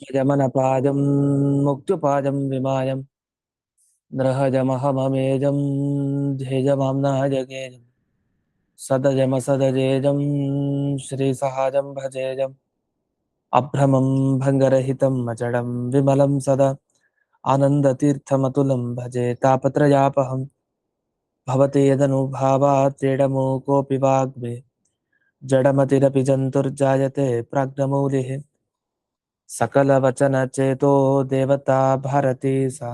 यजमनपादं मुक्तपादं विमायं नृहजमहममेजं ध्येयमाम्नः जगेजं सदजमसदजेजं श्रीसहाजं भजेजम् अभ्रमं भङ्गरहितं अजडं विमलं सदा आनन्दतीर्थमतुलं भजे तापत्रयापहं भवति यदनुभावात् क्रीडमूकोऽपि वाग्मे जडमतिरपि जन्तुर्जायते प्राज्ञमौलिः सकलवचनचेतो देवता भारती सा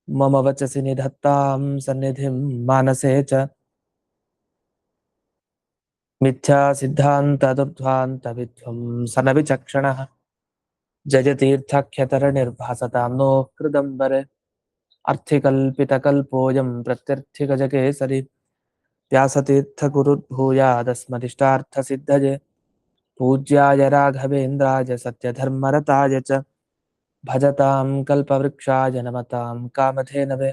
मम वचसि निधत्तां सन्निधिं मानसे च मिथ्या सिद्धान्तदुर्ध्वान्तविध्वंसन विचक्षणः जयतीर्थाख्यतरनिर्भासतां नो हृदम्बरे अर्थिकल्पितकल्पोऽयं प्रत्यर्थिगजकेसरि व्यासतीर्थगुरुर्भूयादस्मदिष्टार्थसिद्धये पूज्याय राघवेन्द्राय सत्यधर्मरताय च भजतां कल्पवृक्षाय नमतां कामधेनवे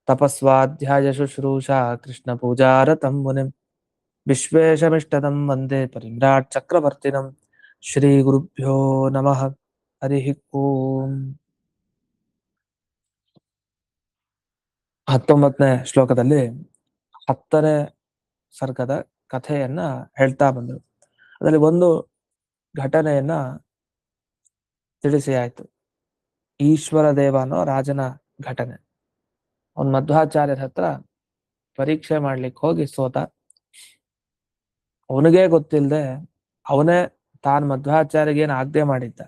तपस्वाध्याय शुश्रूषा कृष्णपूजारतं मुनिं विश्वेशमिष्टदं वन्दे परिम्राट् चक्रवर्तिनं ಶ್ರೀಗುರುಭ್ಯೋ ನಮಃ ಹರಿ ಓಂ 19ನೇ ಶ್ಲೋಕದಲ್ಲಿ 10ನೇ ಸರ್ಗದ ಕಥೆಯನ್ನ ಹೇಳ್ತಾ ಬಂದರು. ಅದರಲ್ಲಿ ಒಂದು ಘಟನೆಯನ್ನ ತಿಳಿಸಿ ಆಯ್ತು. ಈಶ್ವರ ದೇವ ಅನ್ನೋ ರಾಜನ ಘಟನೆ. ಅವನ್ ಮಧ್ವಾಚಾರ್ಯರ ಹತ್ರ ಪರೀಕ್ಷೆ ಮಾಡ್ಲಿಕ್ಕೆ ಹೋಗಿ ಸೋತ. ಅವನಿಗೆ ಗೊತ್ತಿಲ್ಲದೆ ಅವನೇ ತಾನು ಮಧ್ವಾಚಾರ್ಯಗೆ ಏನು ಆಜ್ಞೆ ಮಾಡಿದ್ದ,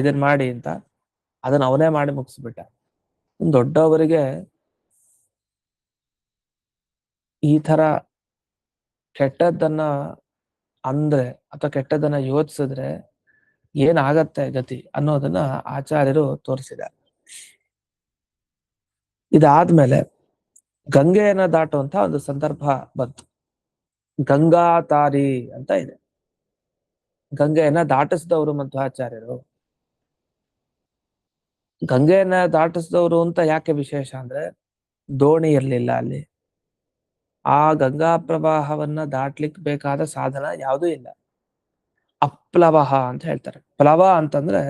ಇದನ್ನ ಮಾಡಿ ಅಂತ, ಅದನ್ನ ಅವನೇ ಮಾಡಿ ಮುಗಿಸ್ಬಿಟ್ಟ. ದೊಡ್ಡವರಿಗೆ ಈ ತರ ಕೆಟ್ಟದ್ದನ್ನ ಅಂದ್ರೆ ಅಥವಾ ಕೆಟ್ಟದನ್ನ ಯೋಚಿಸಿದ್ರೆ ಏನಾಗತ್ತೆ ಗತಿ ಅನ್ನೋದನ್ನ ಆಚಾರ್ಯರು ತೋರಿಸಿದ್ದಾರೆ. ಇದಾದ್ಮೇಲೆ ಗಂಗೆಯನ್ನ ದಾಟುವಂತ ಒಂದು ಸಂದರ್ಭ ಬಂತು. ಗಂಗಾ ತಾರಿ ಅಂತ ಇದೆ. ಗಂಗೆಯನ್ನ ದಾಟಿಸಿದವರು ಮಧ್ವಾಚಾರ್ಯರು. ಗಂಗೆಯನ್ನ ದಾಟಿಸಿದವರು ಅಂತ ಯಾಕೆ ವಿಶೇಷ ಅಂದ್ರೆ, ದೋಣಿ ಇರ್ಲಿಲ್ಲ ಅಲ್ಲಿ. ಆ ಗಂಗಾ ಪ್ರವಾಹವನ್ನ ದಾಟ್ಲಿಕ್ಕೆ ಬೇಕಾದ ಸಾಧನ ಯಾವುದೂ ಇಲ್ಲ. ಅಪ್ಲವಹ ಅಂತ ಹೇಳ್ತಾರೆ. ಪ್ಲವ ಅಂತಂದ್ರೆ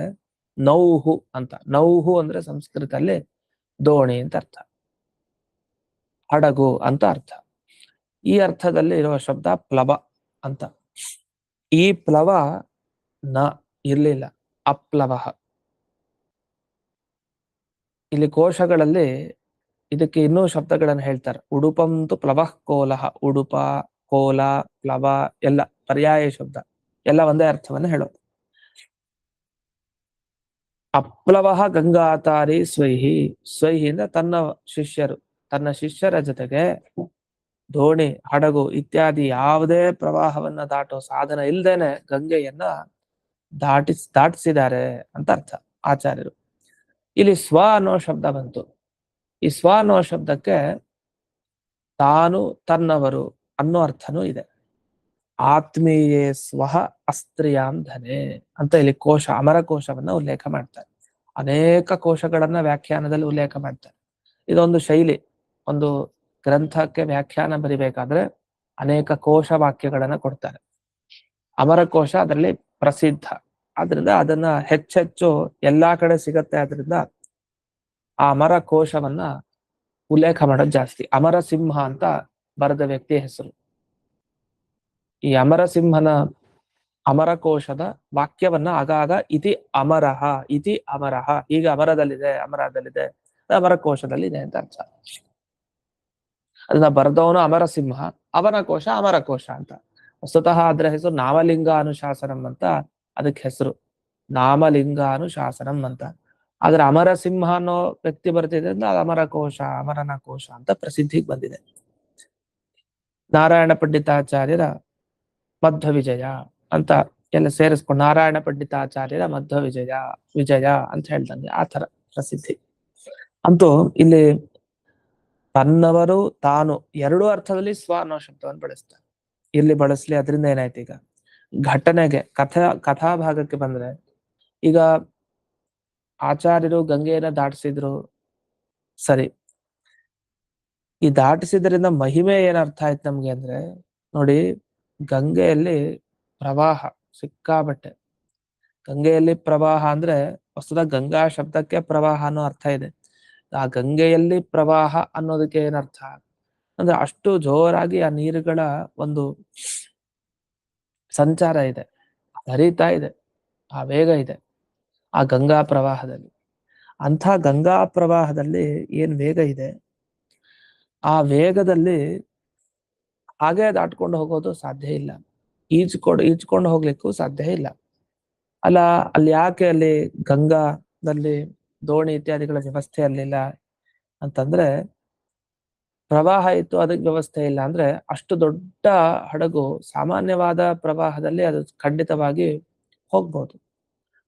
ನೌಹು ಅಂತ. ನೌಹು ಅಂದ್ರೆ ಸಂಸ್ಕೃತದಲ್ಲಿ ದೋಣಿ ಅಂತ ಅರ್ಥ, ಹಡಗು ಅಂತ ಅರ್ಥ. ಈ ಅರ್ಥದಲ್ಲಿ ಇರುವ ಶಬ್ದ ಪ್ಲವ ಅಂತ. ಈ ಪ್ಲವ ನ ಇರ್ಲಿಲ್ಲ, ಅಪ್ಲವಹ. ಇಲ್ಲಿ ಕೋಶಗಳಲ್ಲಿ ಇದಕ್ಕೆ ಇನ್ನೂ ಶಬ್ದಗಳನ್ನು ಹೇಳ್ತಾರೆ. ಉಡುಪಂತು ಪ್ಲವಃ ಕೋಲಹ. ಉಡುಪ, ಕೋಲ, ಪ್ಲವ ಎಲ್ಲ ಪರ್ಯಾಯ ಶಬ್ದ, ಎಲ್ಲ ಒಂದೇ ಅರ್ಥವನ್ನು ಹೇಳೋದು. ಅಪ್ಲವಃ ಗಂಗಾತಾರಿ ಸ್ವೈಹಿ. ಸ್ವೈಹಿ ಅಂದ್ರೆ ತನ್ನ ಶಿಷ್ಯರು, ತನ್ನ ಶಿಷ್ಯರ ಜೊತೆಗೆ ದೋಣಿ, ಹಡಗು ಇತ್ಯಾದಿ ಯಾವುದೇ ಪ್ರವಾಹವನ್ನ ದಾಟೋ ಸಾಧನ ಇಲ್ದೇನೆ ಗಂಗೆಯನ್ನ ದಾಟಿಸಿದ್ದಾರೆ ಅಂತ ಅರ್ಥ ಆಚಾರ್ಯರು. ಇಲ್ಲಿ ಸ್ವ ಅನ್ನೋ ಶಬ್ದ ಬಂತು. ಈ ಸ್ವ ಅನ್ನೋ ಶಬ್ದಕ್ಕೆ ತಾನು, ತನ್ನವರು ಅನ್ನೋ ಅರ್ಥನೂ ಇದೆ. ಆತ್ಮೀಯೇ ಸ್ವಹ ಅಸ್ತ್ರಿಯಾಂ ಧನೆ ಅಂತ ಇಲ್ಲಿ ಕೋಶ, ಅಮರ ಕೋಶವನ್ನ ಉಲ್ಲೇಖ ಮಾಡ್ತಾರೆ. ಅನೇಕ ಕೋಶಗಳನ್ನ ವ್ಯಾಖ್ಯಾನದಲ್ಲಿ ಉಲ್ಲೇಖ ಮಾಡ್ತಾರೆ. ಇದೊಂದು ಶೈಲಿ. ಒಂದು ಗ್ರಂಥಕ್ಕೆ ವ್ಯಾಖ್ಯಾನ ಬರಿಬೇಕಾದ್ರೆ ಅನೇಕ ಕೋಶ ವಾಕ್ಯಗಳನ್ನ ಕೊಡ್ತಾರೆ. ಅಮರಕೋಶ ಅದರಲ್ಲಿ ಪ್ರಸಿದ್ಧ. ಆದ್ರಿಂದ ಅದನ್ನ ಹೆಚ್ಚೆಚ್ಚು ಎಲ್ಲಾ ಕಡೆ ಸಿಗತ್ತೆ. ಆದ್ರಿಂದ ಆ ಅಮರ ಕೋಶವನ್ನ ಉಲ್ಲೇಖ ಮಾಡೋದು ಜಾಸ್ತಿ. ಅಮರಸಿಂಹ ಅಂತ ಬರೆದ ವ್ಯಕ್ತಿಯ ಹೆಸರು. ಈ ಅಮರಸಿಂಹನ ಅಮರಕೋಶದ ವಾಕ್ಯವನ್ನ ಆಗಾಗ ಇತಿ ಅಮರಹ, ಇತಿ ಅಮರಹ, ಈಗ ಅಮರದಲ್ಲಿದೆ, ಅಮರದಲ್ಲಿದೆ, ಅಮರಕೋಶದಲ್ಲಿದೆ ಅಂತ ಅರ್ಥ. ಅದನ್ನ ಬರೆದವನು ಅಮರಸಿಂಹ, ಅವನ ಕೋಶ ಅಮರಕೋಶ ಅಂತ. ವಸ್ತುತಃ ಅದರ ಹೆಸರು ನಾಮಲಿಂಗಾನುಶಾಸನಂ ಅಂತ ಅದಕ್ಕೆ ಹೆಸರು. ನಾಮಲಿಂಗಾನುಶಾಸನಂ ಅಂತ. ಆದ್ರೆ ಅಮರಸಿಂಹ ಅನ್ನೋ ವ್ಯಕ್ತಿ ಬರ್ತಿದೆ ಅಂದ್ರೆ ಅದು ಅಮರಕೋಶ, ಅಮರನ ಕೋಶ ಅಂತ ಪ್ರಸಿದ್ಧಿಗೆ ಬಂದಿದೆ. ನಾರಾಯಣ ಪಂಡಿತಾಚಾರ್ಯರ ಮಧ್ವ ವಿಜಯ ಅಂತ ಎಲ್ಲ ಸೇರಿಸ್ಕೊಂಡು ನಾರಾಯಣ ಪಂಡಿತಾಚಾರ್ಯರ ಮಧ್ವ ವಿಜಯ ಅಂತ ಹೇಳ್ದಂಗೆ ಆ ತರ ಪ್ರಸಿದ್ಧಿ. ಅಂತೂ ಇಲ್ಲಿ ತನ್ನವರು, ತಾನು ಎರಡೂ ಅರ್ಥದಲ್ಲಿ ಸ್ವ ಅನ್ನೋ ಶಬ್ದವನ್ನು ಬಳಸ್ತಾರೆ. ಇಲ್ಲಿ ಬಳಸ್ಲಿ, ಅದರಿಂದ ಏನಾಯ್ತು, ಈಗ ಘಟನೆಗೆ ಕಥಾಭಾಗಕ್ಕೆ ಬಂದ್ರೆ, ಈಗ ಆಚಾರ್ಯರು ಗಂಗೆಯನ್ನ ದಾಟಿಸಿದ್ರು, ಸರಿ. ಈ ದಾಟಿಸಿದ್ರಿಂದ ಮಹಿಮೆ ಏನ್ ಅರ್ಥ ಆಯ್ತು ನಮ್ಗೆ ಅಂದ್ರೆ, ನೋಡಿ, ಗಂಗೆಯಲ್ಲಿ ಪ್ರವಾಹ ಸಿಕ್ಕಾಬಟ್ಟೆ. ಗಂಗೆಯಲ್ಲಿ ಪ್ರವಾಹ ಅಂದ್ರೆ ವಸ್ತುತ ಗಂಗಾ ಶಬ್ದಕ್ಕೆ ಪ್ರವಾಹ ಅನ್ನೋ ಅರ್ಥ ಇದೆ. ಆ ಗಂಗೆಯಲ್ಲಿ ಪ್ರವಾಹ ಅನ್ನೋದಕ್ಕೆ ಏನರ್ಥ ಅಂದ್ರೆ ಅಷ್ಟು ಜೋರಾಗಿ ಆ ನೀರುಗಳ ಒಂದು ಸಂಚಾರ ಇದೆ, ಹರಿತಾ ಇದೆ, ಆ ವೇಗ ಇದೆ ಆ ಗಂಗಾ ಪ್ರವಾಹದಲ್ಲಿ. ಅಂಥ ಗಂಗಾ ಪ್ರವಾಹದಲ್ಲಿ ಏನ್ ವೇಗ ಇದೆ, ಆ ವೇಗದಲ್ಲಿ ಹಾಗೆ ದಾಟ್ಕೊಂಡು ಹೋಗೋದು ಸಾಧ್ಯ ಇಲ್ಲ. ಈಜ್ಕೊಂಡು ಹೋಗ್ಲಿಕ್ಕೂ ಸಾಧ್ಯ ಇಲ್ಲ. ಅಲ್ಲ, ಅಲ್ಲಿ ಯಾಕೆ ಅಲ್ಲಿ ಗಂಗಾದಲ್ಲಿ ದೋಣಿ ಇತ್ಯಾದಿಗಳ ವ್ಯವಸ್ಥೆ ಅಲ್ಲಿಲ್ಲ ಅಂತಂದ್ರೆ, ಪ್ರವಾಹ ಇತ್ತು ಅದಕ್ಕೆ ವ್ಯವಸ್ಥೆ ಇಲ್ಲ ಅಂದ್ರೆ ಅಷ್ಟು ದೊಡ್ಡ ಹಡಗು ಸಾಮಾನ್ಯವಾದ ಪ್ರವಾಹದಲ್ಲಿ ಅದು ಖಂಡಿತವಾಗಿ ಹೋಗ್ಬೋದು.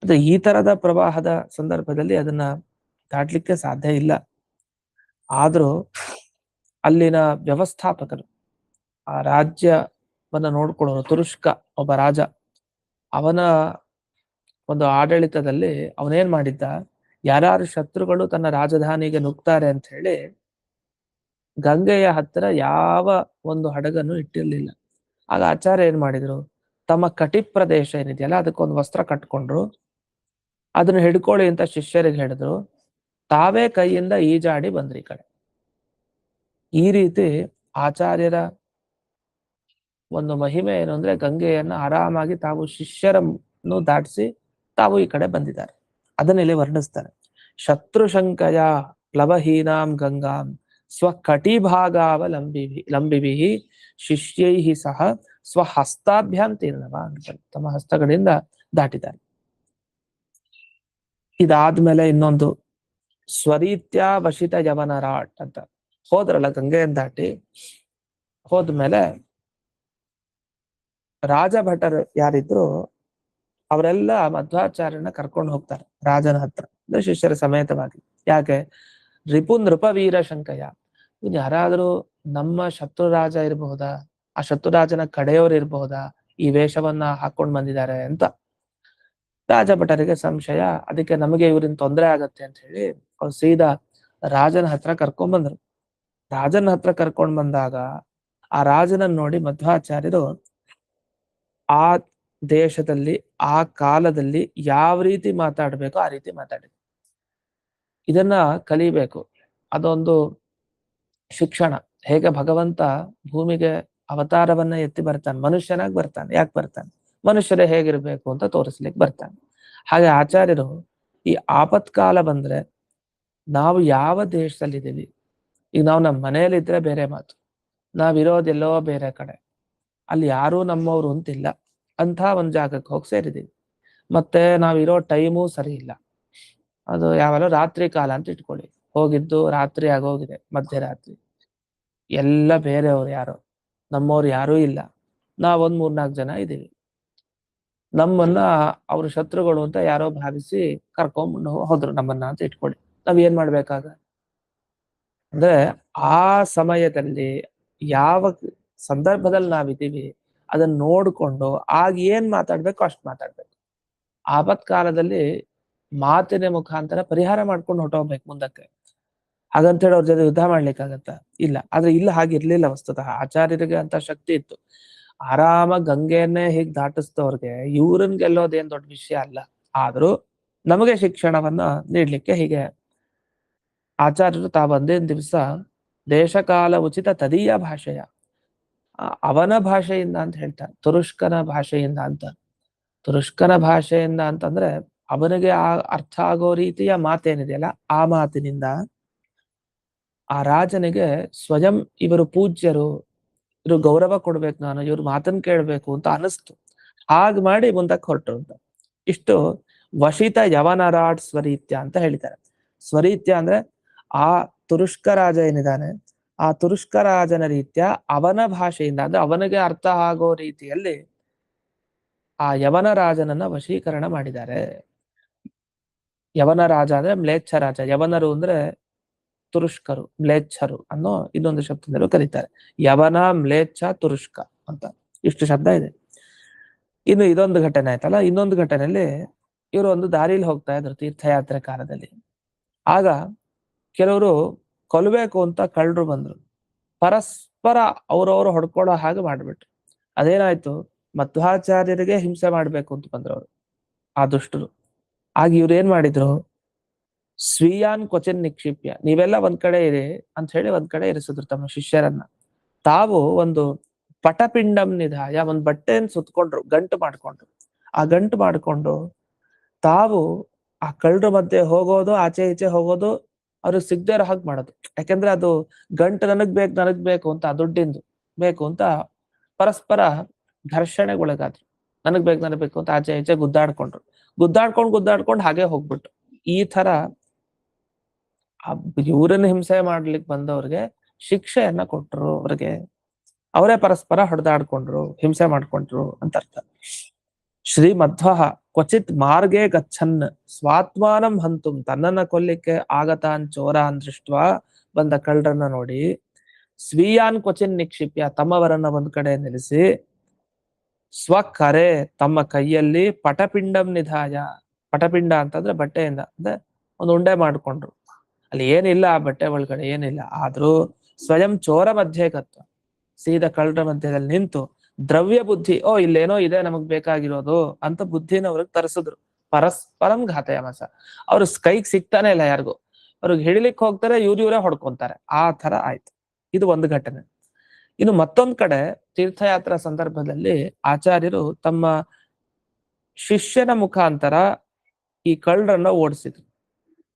ಅಂದ್ರೆ ಈ ತರದ ಪ್ರವಾಹದ ಸಂದರ್ಭದಲ್ಲಿ ಅದನ್ನ ದಾಟ್ಲಿಕ್ಕೆ ಸಾಧ್ಯ ಇಲ್ಲ. ಆದ್ರೂ ಅಲ್ಲಿನ ವ್ಯವಸ್ಥಾಪಕರು, ಆ ರಾಜ್ಯವನ್ನ ನೋಡ್ಕೊಳ್ಳೋನು ತುರುಷ್ಕ ಒಬ್ಬ ರಾಜ, ಅವನ ಒಂದು ಆಡಳಿತದಲ್ಲಿ ಅವನೇನ್ ಮಾಡಿದ್ದ, ಯಾರ್ಯಾರು ಶತ್ರುಗಳು ತನ್ನ ರಾಜಧಾನಿಗೆ ನುಗ್ತಾರೆ ಅಂತ ಹೇಳಿ ಗಂಗೆಯ ಹತ್ತಿರ ಯಾವ ಒಂದು ಹಡಗನ್ನು ಇಟ್ಟಿರ್ಲಿಲ್ಲ. ಆಗ ಆಚಾರ್ಯ ಏನ್ ಮಾಡಿದ್ರು, ತಮ್ಮ ಕಟಿ ಪ್ರದೇಶ ಏನಿದೆಯಲ್ಲ ಅದಕ್ಕೊಂದು ವಸ್ತ್ರ ಕಟ್ಕೊಂಡ್ರು, ಅದನ್ನ ಹಿಡ್ಕೊಳ್ಳಿ ಅಂತ ಶಿಷ್ಯರಿಗೆ ಹೇಳಿದ್ರು, ತಾವೇ ಕೈಯಿಂದ ಈಜಾಡಿ ಬಂದ್ರಿ ಈ ಕಡೆ. ಈ ರೀತಿ ಆಚಾರ್ಯರ ಒಂದು ಮಹಿಮೆ ಏನು ಅಂದ್ರೆ ಗಂಗೆಯನ್ನ ಆರಾಮಾಗಿ ತಾವು ಶಿಷ್ಯರನ್ನು ದಾಟಿಸಿ ತಾವು ಈ ಕಡೆ ಬಂದಿದ್ದಾರೆ. ಅದನ್ನ ಇಲ್ಲಿ ವರ್ಣಿಸ್ತಾರೆ. ಶತ್ರುಶಂಕಯ ಪ್ಲವಹೀನಾಂ ಗಂಗಾಂ ಸ್ವಕಟಿಭಾಗಾವಲಂಬಿಭಿ ಶಿಷ್ಯೈ ಸಹ ಸ್ವಹಸ್ತಾಭ್ಯಾಂ ತೀರ್ಣವ ಅಂತ ತಮ್ಮ ಹಸ್ತಗಳಿಂದ ದಾಟಿದ್ದಾರೆ. ಇದಾದ್ಮೇಲೆ ಇನ್ನೊಂದು ಸ್ವರೀತ್ಯ ವಶಿತ ಯವನರಾಟ್ ಅಂತ ಹೋದ್ರಲ್ಲ, ಗಂಗೆಯನ್ನು ದಾಟಿ ಹೋದ್ಮೇಲೆ ರಾಜಭಟರು ಯಾರಿದ್ರು ಅವರೆಲ್ಲ ಮಧ್ವಾಚಾರ್ಯನ ಕರ್ಕೊಂಡು ಹೋಗ್ತಾರೆ ರಾಜನ ಹತ್ರ, ಅಂದ್ರೆ ಶಿಷ್ಯರ ಸಮೇತವಾಗಿ. ಯಾಕೆ, ರಿಪು ನೃಪವೀರ ಶಂಕಯ, ಇನ್ ಯಾರಾದ್ರೂ ನಮ್ಮ ಶತ್ರು ರಾಜ ಇರಬಹುದಾ, ಆ ಶತ್ರುರಾಜನ ಕಡೆಯವರು ಇರಬಹುದಾ, ಈ ವೇಷವನ್ನ ಹಾಕೊಂಡ್ ಬಂದಿದ್ದಾರೆ ಅಂತ ರಾಜಭಟರಿಗೆ ಸಂಶಯ. ಅದಕ್ಕೆ ನಮಗೆ ಇವ್ರಿಂದ ತೊಂದರೆ ಆಗತ್ತೆ ಅಂತ ಹೇಳಿ ಅವ್ರು ಸೀದಾ ರಾಜನ ಹತ್ರ ಕರ್ಕೊಂಡ್ ಬಂದ್ರು. ರಾಜನ ಹತ್ರ ಕರ್ಕೊಂಡ್ ಬಂದಾಗ ಆ ರಾಜನನ್ನ ನೋಡಿ ಮಧ್ವಾಚಾರ್ಯರು ಆ ದೇಶದಲ್ಲಿ ಆ ಕಾಲದಲ್ಲಿ ಯಾವ ರೀತಿ ಮಾತಾಡ್ಬೇಕು ಆ ರೀತಿ ಮಾತಾಡಿದ್ರು. ಇದನ್ನ ಕಲಿಬೇಕು, ಅದೊಂದು ಶಿಕ್ಷಣ. ಹೇಗೆ ಭಗವಂತ ಭೂಮಿಗೆ ಅವತಾರವನ್ನ ಎತ್ತಿ ಬರ್ತಾನೆ, ಮನುಷ್ಯನಾಗಿ ಬರ್ತಾನೆ. ಯಾಕೆ ಬರ್ತಾನೆ, ಮನುಷ್ಯರೇ ಹೇಗಿರ್ಬೇಕು ಅಂತ ತೋರಿಸ್ಲಿಕ್ಕೆ ಬರ್ತಾನೆ. ಹಾಗೆ ಆಚಾರ್ಯರು ಈ ಆಪತ್ಕಾಲ ಬಂದ್ರೆ ನಾವು ಯಾವ ದೇಶದಲ್ಲಿದ್ದೀವಿ, ಈಗ ನಾವು ನಮ್ಮ ಮನೆಯಲ್ಲಿದ್ರೆ ಬೇರೆ ಮಾತು, ನಾವಿರೋದೆಲ್ಲೋ ಬೇರೆ ಕಡೆ, ಅಲ್ಲಿ ಯಾರೂ ನಮ್ಮವ್ರು ಅಂತಿಲ್ಲ, ಅಂತ ಒಂದ್ ಜಾಗಕ್ಕೆ ಹೋಗಿ ಸೇರಿದೀವಿ. ಮತ್ತೆ ನಾವಿರೋ ಟೈಮು ಸರಿ ಇಲ್ಲ, ಅದು ಯಾವಲ್ಲ ರಾತ್ರಿ ಕಾಲ ಅಂತ ಇಟ್ಕೊಳ್ಳಿ, ಹೋಗಿದ್ದು ರಾತ್ರಿ ಆಗೋಗಿದೆ, ಮಧ್ಯರಾತ್ರಿ, ಎಲ್ಲ ಬೇರೆಯವ್ರು ಯಾರೋ, ನಮ್ಮವ್ರು ಯಾರೂ ಇಲ್ಲ, ನಾವೊಂದ್ 3-4 ಜನ ಇದ್ದೀವಿ. ನಮ್ಮನ್ನ ಅವ್ರ ಶತ್ರುಗಳು ಅಂತ ಯಾರೋ ಭಾವಿಸಿ ಕರ್ಕೊಂಡ್ ಹೋದ್ರು ನಮ್ಮನ್ನ ಅಂತ ಇಟ್ಕೊಳ್ಳಿ. ನಾವ್ ಏನ್ ಮಾಡ್ಬೇಕಾಗ ಅಂದ್ರೆ ಆ ಸಮಯದಲ್ಲಿ ಯಾವ ಸಂದರ್ಭದಲ್ಲಿ ನಾವಿದ್ದೀವಿ ಅದನ್ನ ನೋಡ್ಕೊಂಡು ಆಗ ಏನ್ ಮಾತಾಡ್ಬೇಕು ಅಷ್ಟ್ ಮಾತಾಡ್ಬೇಕು. ಆಪತ್ಕಾಲದಲ್ಲಿ ಮಾತಿನ ಮುಖಾಂತರ ಪರಿಹಾರ ಮಾಡ್ಕೊಂಡು ಹೊಟ್ಟೋಗ್ಬೇಕು ಮುಂದಕ್ಕೆ. ಹಾಗಂತೇಳಿ ಅವ್ರ ಜೊತೆ ಯುದ್ಧ ಮಾಡ್ಲಿಕ್ಕಾಗತ್ತ, ಇಲ್ಲ. ಆದ್ರೆ ಇಲ್ಲ, ಹಾಗಿರ್ಲಿಲ್ಲ. ವಸ್ತುತಃ ಆಚಾರ್ಯರಿಗೆ ಅಂತ ಶಕ್ತಿ ಇತ್ತು. ಆರಾಮ ಗಂಗೆಯನ್ನೇ ಹೀಗ್ ದಾಟಿಸ್ತವ್ರಿಗೆ ಇವ್ರನ್ ಗೆಲ್ಲೋದೇನ್ ದೊಡ್ಡ ವಿಷಯ ಅಲ್ಲ. ಆದ್ರೂ ನಮಗೆ ಶಿಕ್ಷಣವನ್ನ ನೀಡ್ಲಿಕ್ಕೆ ಹೀಗೆ ಆಚಾರ್ಯರು ಬಂದಿನ ದಿವಸ ದೇಶಕಾಲ ಉಚಿತ ತದೀಯ ಭಾಷೆಯ, ಅವನ ಭಾಷೆಯಿಂದ ಅಂತ ಹೇಳ್ತಾರೆ, ತುರುಷ್ಕನ ಭಾಷೆಯಿಂದ ಅಂತ. ತುರುಷ್ಕನ ಭಾಷೆಯಿಂದ ಅಂತಂದ್ರೆ ಅವನಿಗೆ ಅರ್ಥ ಆಗೋ ರೀತಿಯ ಮಾತೇನಿದೆಯಲ್ಲ ಆ ಮಾತಿನಿಂದ ಆ ರಾಜನಿಗೆ ಸ್ವಯಂ ಇವರು ಪೂಜ್ಯರು, ಇವರು ಗೌರವ ಕೊಡ್ಬೇಕು, ನಾನು ಇವ್ರ ಮಾತನ್ನ ಕೇಳ್ಬೇಕು ಅಂತ ಅನಿಸ್ತು. ಹಾಗ್ ಮಾಡಿ ಮುಂದಕ್ಕೆ ಹೊರಟು ಅಂತ. ಇಷ್ಟು ವಶಿತ ಯವನರಾಟ್ ಸ್ವರೀತ್ಯ ಅಂತ ಹೇಳ್ತಾರೆ. ಸ್ವರೀತ್ಯ ಅಂದ್ರೆ ಆ ತುರುಷ್ಕ ರಾಜ ಏನಿದ್ದಾನೆ ಆ ತುರುಷ್ಕ ರಾಜನ ರೀತ್ಯ ಅವನ ಭಾಷೆಯಿಂದ, ಅಂದ್ರೆ ಅವನಿಗೆ ಅರ್ಥ ಆಗೋ ರೀತಿಯಲ್ಲಿ ಆ ಯವನ ರಾಜನನ್ನ ವಶೀಕರಣ ಮಾಡಿದ್ದಾರೆ. ಯವನ ರಾಜ ಅಂದ್ರೆ ಮ್ಲೇಚ್ಛ ರಾಜ, ಯವನರು ಅಂದ್ರೆ ತುರುಷ್ಕರು, ಮ್ಲೇಚ್ಛರು ಅನ್ನೋ ಇನ್ನೊಂದು ಶಬ್ದದಲ್ಲೂ ಕರೀತಾರೆ. ಯವನ, ಮ್ಲೇಚ್ಛ, ತುರುಷ್ಕ ಅಂತ ಇಷ್ಟು ಶಬ್ದ ಇದೆ. ಇನ್ನು ಇದೊಂದು ಘಟನೆ ಆಯ್ತಲ್ಲ, ಇನ್ನೊಂದು ಘಟನೆಯಲ್ಲಿ ಇವರು ಒಂದು ದಾರಿಲಿ ಹೋಗ್ತಾ ಇದ್ರು ತೀರ್ಥಯಾತ್ರೆ ಕಾಲದಲ್ಲಿ. ಆಗ ಕೆಲವರು ಕೊಲ್ಬೇಕು ಅಂತ ಕಳ್ಳರು ಬಂದ್ರು, ಪರಸ್ಪರ ಅವ್ರವ್ರು ಹೊಡ್ಕೊಳ್ಳೋ ಹಾಗೆ ಮಾಡ್ಬಿಟ್ರು. ಅದೇನಾಯ್ತು, ಮಧ್ವಾಚಾರ್ಯರಿಗೆ ಹಿಂಸೆ ಮಾಡ್ಬೇಕು ಅಂತ ಬಂದ್ರು ಅವರು. ಆ ದುಷ್ಟರು. ಆಗ ಇವ್ರು ಏನ್ ಮಾಡಿದ್ರು, ಸ್ವೀಯಾನ್ ಕ್ವಚಿನ್ ನಿಕ್ಷಿಪ್ಯ, ನೀವೆಲ್ಲ ಒಂದ್ ಕಡೆ ಇರಿ ಅಂತ ಹೇಳಿ ಒಂದ್ ಕಡೆ ಇರಿಸಿದ್ರು ತಮ್ಮ ಶಿಷ್ಯರನ್ನ. ತಾವು ಒಂದು ಪಟಪಿಂಡಂ ನಿಧಾಯ, ಒಂದ್ ಬಟ್ಟೆಯನ್ನು ಸುತ್ಕೊಂಡ್ರು, ಗಂಟು ಮಾಡ್ಕೊಂಡ್ರು. ಆ ಗಂಟು ಮಾಡ್ಕೊಂಡು ತಾವು ಆ ಕಳ್ಳರ ಮಧ್ಯೆ ಹೋಗೋದು, ಆಚೆ ಈಚೆ ಹೋಗೋದು, ಅವ್ರಿಗೆ ಸಿಗದೆ ಇರೋ ಹಾಗೆ ಮಾಡೋದು. ಯಾಕಂದ್ರೆ ಅದು ಗಂಟು ನನಗ್ ಬೇಕು ಅಂತ, ದುಡ್ಡಿಂದು ಬೇಕು ಅಂತ ಪರಸ್ಪರ ಘರ್ಷಣೆಗೊಳಗಾದ್ರು. ನನಗ್ ಬೇಕು ಅಂತ ಆಚೆ ಈಚೆ ಗುದ್ದಾಡ್ಕೊಂಡು ಹಾಗೆ ಹೋಗ್ಬಿಟ್ಟು, ಈ ತರ ಇವ್ರನ್ನ ಹಿಂಸೆ ಮಾಡ್ಲಿಕ್ಕೆ ಬಂದವ್ರಿಗೆ ಶಿಕ್ಷೆಯನ್ನ ಕೊಟ್ರು. ಅವ್ರಿಗೆ ಅವರೇ ಪರಸ್ಪರ ಹೊಡೆದಾಡ್ಕೊಂಡ್ರು, ಹಿಂಸೆ ಮಾಡ್ಕೊಂಡ್ರು ಅಂತ ಅರ್ಥ. ಶ್ರೀ ಮಧ್ವ ಕ್ವಚಿತ್ ಮಾರ್ಗೇ ಗಚ್ಚನ್ ಸ್ವಾತ್ಮಾನಂ ಹಂತುಂ, ತನ್ನನ್ನ ಕೊಲ್ಲಿಕ್ಕೆ ಆಗತಾನ್ ಚೋರಾನ್ ದೃಷ್ಟ, ಬಂದ ಕಳ್ಳರನ್ನ ನೋಡಿ, ಸ್ವೀಯಾನ್ ಕ್ವಚಿನ್ ನಿಕ್ಷಿಪ್ಯ, ತಮ್ಮವರನ್ನ ಒಂದ್ ಕಡೆ ನಿಲ್ಲಿಸಿ, ಸ್ವಕರೆ, ತಮ್ಮ ಕೈಯಲ್ಲಿ ಪಟಪಿಂಡಂ ನಿಧಾಯ, ಪಟಪಿಂಡ ಅಂತಂದ್ರೆ ಬಟ್ಟೆಯಿಂದ ಅಂದ್ರೆ ಒಂದು ಉಂಡೆ ಮಾಡ್ಕೊಂಡ್ರು. ಅಲ್ಲಿ ಏನಿಲ್ಲ ಆ ಬಟ್ಟೆ ಒಳಗಡೆ ಏನಿಲ್ಲ, ಆದ್ರೂ ಸ್ವಯಂ ಚೋರ ಮಧ್ಯೆ ಕತ್ತ, ಸೀದಾ ಕಳ್ಳರ ಮಧ್ಯದಲ್ಲಿ ನಿಂತು ದ್ರವ್ಯ ಬುದ್ಧಿ, ಇಲ್ಲೇನೋ ಇದೆ ನಮಗ್ ಬೇಕಾಗಿರೋದು ಅಂತ ಬುದ್ಧಿನ ಅವ್ರಿಗೆ ತರಿಸಿದ್ರು. ಪರಸ್ಪರಂ ಘಾತಯಮಸ, ಅವ್ರ ಕೈಗೆ ಸಿಗ್ತಾನೆ ಇಲ್ಲ ಯಾರಿಗೂ, ಅವ್ರಿಗೆ ಹಿಡಿಲಿಕ್ಕೆ ಹೋಗ್ತಾರೆ, ಇವ್ರೇ ಹೊಡ್ಕೊಂತಾರೆ. ಆ ತರ ಆಯ್ತು. ಇದು ಒಂದು ಘಟನೆ. ಇನ್ನು ಮತ್ತೊಂದ್ ಕಡೆ ತೀರ್ಥಯಾತ್ರಾ ಸಂದರ್ಭದಲ್ಲಿ ಆಚಾರ್ಯರು ತಮ್ಮ ಶಿಷ್ಯನ ಮುಖಾಂತರ ಈ ಕಳ್ಳರನ್ನ ಓಡಿಸಿದ್ರು.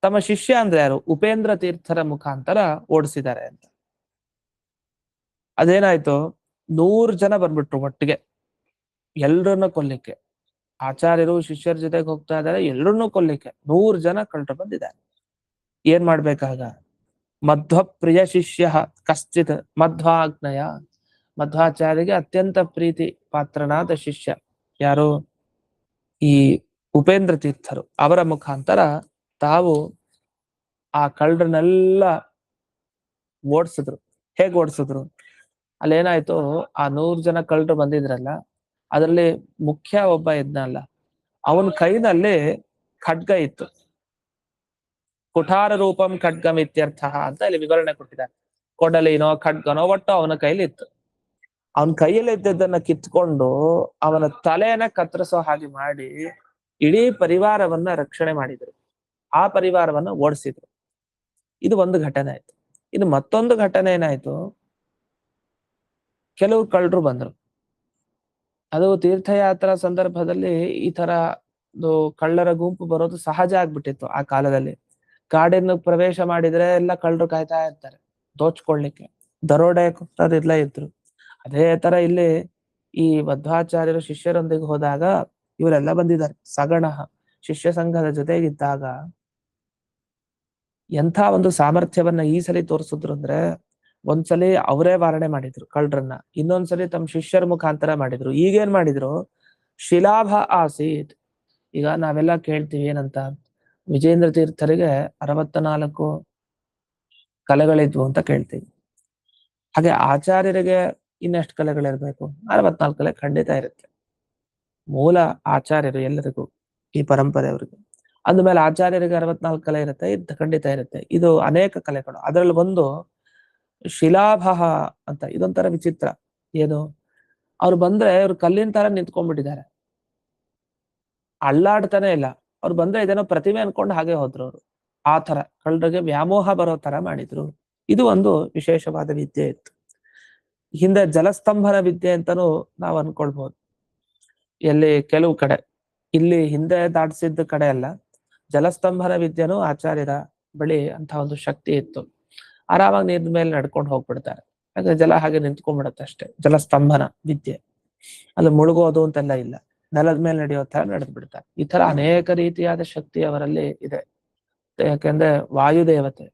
ತಮ್ಮ ಶಿಷ್ಯ ಅಂದ್ರೆ ಯಾರು, ಉಪೇಂದ್ರ ತೀರ್ಥರ ಮುಖಾಂತರ ಓಡಿಸಿದ್ದಾರೆ ಅಂತ. ಅದೇನಾಯ್ತು, 100 ಜನ ಬಂದ್ಬಿಟ್ರು ಒಟ್ಟಿಗೆ ಎಲ್ರನ್ನ ಕೊಲ್ಲಿಕ್ಕೆ. ಆಚಾರ್ಯರು ಶಿಷ್ಯರ ಜೊತೆಗೆ ಹೋಗ್ತಾ ಇದ್ದಾರೆ, ಎಲ್ರನ್ನೂ ಕೊಲ್ಲಿಕ್ಕೆ 100 ಜನ ಕಳ್ಳರು ಬಂದಿದ್ದಾರೆ. ಏನ್ ಮಾಡ್ಬೇಕಾಗ, ಮಧ್ವ ಪ್ರಿಯ ಶಿಷ್ಯ ಕಶ್ಚಿತ್ ಮಧ್ವಾಗ್ನಯ, ಮಧ್ವಾಚಾರ್ಯಗೆ ಅತ್ಯಂತ ಪ್ರೀತಿ ಪಾತ್ರನಾದ ಶಿಷ್ಯ ಯಾರು, ಈ ಉಪೇಂದ್ರ ತೀರ್ಥರು. ಅವರ ಮುಖಾಂತರ ತಾವು ಆ ಕಳ್ಳರನ್ನೆಲ್ಲ ಓಡಿಸಿದ್ರು. ಹೇಗ್ ಓಡಿಸಿದ್ರು, ಅಲ್ಲೇನಾಯ್ತು, ಆ 100 ಜನ ಕಳ್ಳರು ಬಂದಿದ್ರಲ್ಲ, ಅದರಲ್ಲಿ ಮುಖ್ಯ ಒಬ್ಬ ಇದ್ನಲ್ಲ, ಅವನ ಕೈನಲ್ಲಿ ಖಡ್ಗ ಇತ್ತು. ಕುಠಾರ ರೂಪಂ ಖಡ್ಗಂ ಇತ್ಯರ್ಥ ಅಂತ ಇಲ್ಲಿ ವಿವರಣೆ ಕೊಟ್ಟಿದ್ದಾರೆ. ಕೊಡಲಿನೋ ಖಡ್ಗನೋ ಒಟ್ಟು ಅವನ ಕೈಲಿ ಇತ್ತು. ಅವನ ಕೈಯಲ್ಲಿ ಇದ್ದದನ್ನ ಕಿತ್ಕೊಂಡು ಅವನ ತಲೆಯನ್ನ ಕತ್ತರಿಸೋ ಹಾಗೆ ಮಾಡಿ ಇಡೀ ಪರಿವಾರವನ್ನ ರಕ್ಷಣೆ ಮಾಡಿದ್ರು. ಆ ಪರಿವಾರವನ್ನ ಓಡಿಸಿದ್ರು. ಇದು ಒಂದು ಘಟನೆ ಆಯ್ತು. ಇನ್ನು ಮತ್ತೊಂದು ಘಟನೆ ಏನಾಯ್ತು, ಕೆಲವು ಕಳ್ಳರು ಬಂದ್ರು. ಅದು ತೀರ್ಥಯಾತ್ರಾ ಸಂದರ್ಭದಲ್ಲಿ ಈ ತರ ಕಳ್ಳರ ಗುಂಪು ಬರೋದು ಸಹಜ ಆಗ್ಬಿಟ್ಟಿತ್ತು ಆ ಕಾಲದಲ್ಲಿ. ಕಾಡಿನ ಪ್ರವೇಶ ಮಾಡಿದ್ರೆ ಎಲ್ಲ ಕಳ್ಳರು ಕಾಯ್ತಾ ಇರ್ತಾರೆ ದೋಚ್ಕೊಳ್ಲಿಕ್ಕೆ, ದರೋಡೆ ಕೊಟ್ಟೋರೆಲ್ಲ ಇದ್ರು. ಅದೇ ತರ ಇಲ್ಲಿ ಈ ಮಧ್ವಾಚಾರ್ಯರು ಶಿಷ್ಯರೊಂದಿಗೆ ಹೋದಾಗ ಇವರೆಲ್ಲ ಬಂದಿದ್ದಾರೆ. ಸಗಣ ಶಿಷ್ಯ ಸಂಘದ ಜೊತೆಗಿದ್ದಾಗ ಎಂಥ ಒಂದು ಸಾಮರ್ಥ್ಯವನ್ನ ಈ ಸಲಿ ತೋರಿಸಿದ್ರು ಅಂದ್ರೆ, ಒಂದ್ಸಲಿ ಅವರೇ ವಾರಣೆ ಮಾಡಿದ್ರು ಕಳ್ಳರನ್ನ, ಇನ್ನೊಂದ್ಸಲಿ ತಮ್ಮ ಶಿಷ್ಯರ ಮುಖಾಂತರ ಮಾಡಿದ್ರು. ಈಗೇನ್ ಮಾಡಿದ್ರು, ಶಿಲಾಭ ಆಸೀತ್. ಈಗ ನಾವೆಲ್ಲ ಕೇಳ್ತೀವಿ ಏನಂತ, ವಿಜೇಂದ್ರ ತೀರ್ಥರಿಗೆ 64 ಕಲೆಗಳಿದ್ವು ಅಂತ ಕೇಳ್ತೀವಿ. ಹಾಗೆ ಆಚಾರ್ಯರಿಗೆ ಇನ್ನೆಷ್ಟು ಕಲೆಗಳಿರ್ಬೇಕು, 64 ಕಲೆ ಖಂಡಿತ ಇರುತ್ತೆ. ಮೂಲ ಆಚಾರ್ಯರು ಎಲ್ಲರಿಗೂ ಈ ಪರಂಪರೆಯವರಿಗೆ, ಅಂದ್ಮೇಲೆ ಆಚಾರ್ಯರಿಗೆ 64 ಕಲೆ ಇರುತ್ತೆ, ಇದು ಖಂಡಿತ ಇರುತ್ತೆ. ಇದು ಅನೇಕ ಕಲೆಗಳು. ಅದರಲ್ಲಿ ಒಂದು ಶಿಲಾಭ ಅಂತ, ಇದೊಂಥರ ವಿಚಿತ್ರ. ಏನು, ಅವ್ರು ಬಂದ್ರೆ ಅವ್ರು ಕಲ್ಲಿನ ತರ ನಿಂತ್ಕೊಂಡ್ಬಿಟ್ಟಿದ್ದಾರೆ, ಅಳ್ಳಾಡ್ತಾನೆ ಇಲ್ಲ. ಅವ್ರು ಬಂದ್ರೆ ಇದೇನೋ ಪ್ರತಿಮೆ ಅನ್ಕೊಂಡು ಹಾಗೆ ಹೋದ್ರು ಅವರು. ಆ ತರ ಕಳ್ಳರಿಗೆ ವ್ಯಾಮೋಹ ಬರೋ ತರ ಮಾಡಿದ್ರು. ಇದು ಒಂದು ವಿಶೇಷವಾದ ವಿದ್ಯೆ ಇತ್ತು. ಹಿಂದೆ ಜಲಸ್ತಂಭನ ವಿದ್ಯೆ ಅಂತಾನೂ ನಾವು ಅನ್ಕೊಳ್ಬಹುದು. ಎಲ್ಲಿ ಕೆಲವು ಕಡೆ, ಇಲ್ಲಿ ಹಿಂದೆ ದಾಟಿಸಿದ್ದ ಕಡೆ ಅಲ್ಲ, ಜಲಸ್ತಂಭನ ವಿದ್ಯೆನೂ ಆಚಾರ್ಯರ ಬಳಿ ಅಂತ ಒಂದು ಶಕ್ತಿ ಇತ್ತು. ಆರಾಮಾಗಿ ನೀರಿನ ಮೇಲೆ ನಡ್ಕೊಂಡು ಹೋಗ್ಬಿಡ್ತಾರೆ, ಯಾಕಂದ್ರೆ ಜಲ ಹಾಗೆ ನಿಂತ್ಕೊಂಡ್ಬಿಡುತ್ತೆ ಅಷ್ಟೇ. ಜಲಸ್ತಂಭನ ವಿದ್ಯೆ, ಅದು ಮುಳುಗೋದು ಅಂತೆಲ್ಲ ಇಲ್ಲ, ನೆಲದ ಮೇಲೆ ನಡೆಯೋ ತರ ನಡೆದು ಬಿಡ್ತಾರೆ. ಈ ತರ ಅನೇಕ ರೀತಿಯಾದ ಶಕ್ತಿ ಅವರಲ್ಲಿ ಇದೆ. ಯಾಕೆಂದ್ರೆ ವಾಯುದೇವತೆ,